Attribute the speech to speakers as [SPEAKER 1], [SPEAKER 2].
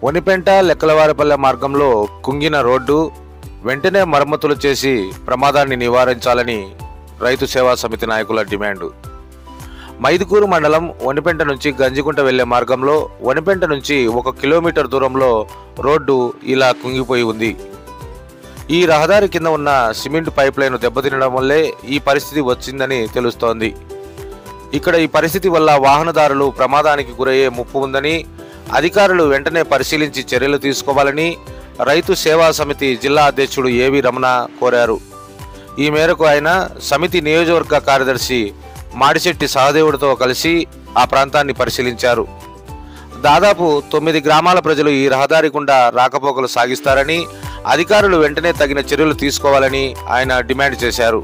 [SPEAKER 1] ఒనిపెంట లెక్కలవారిపల్లె మార్గంలో కుంగిన రోడ్డు వెంటనే మరమ్మతులు చేసి ప్రమాదాన్ని నివారించాలని రైతు సేవా సమితి నాయకుల డిమాండ్. మైదుకూరు మండలం ఒనిపెంట నుంచి గంజిగుంట వెళ్లే మార్గంలో ఒనిపెంట నుంచి 1 కిలోమీటర్ దూరంలో రోడ్డు ఇలా కుంగిపోయి ఉంది. ఈ రహదారి కింద ఉన్న సిమెంట్ పైప్ లైన్ దెబ్బతినడం వల్లే ఈ పరిస్థితి వచ్చిందని తెలుస్తోంది. ఇక్కడ ఈ పరిస్థితి వల్ల వాహనదారులు ప్రమాదానికి గురయ్యే ముప్పు ఉందని అధికారులు వెంటనే పరిశీలించి చర్యలు తీసుకోవాలని రైతు సేవా సమితి జిల్లా అధ్యక్షుడు ఏవి రమణ కోరారు. ఈ మేరకు ఆయన సమితి నియోజకవర్గ కార్యదర్శి మాడిశెట్టి సహదేవుడితో కలిసి ఆ ప్రాంతాన్ని పరిశీలించారు. దాదాపు 9 గ్రామాల ప్రజలు ఈ రహదారి గుండా రాకపోకలు సాగిస్తారని అధికారులు వెంటనే తగిన చర్యలు తీసుకోవాలని ఆయన డిమాండ్ చేశారు.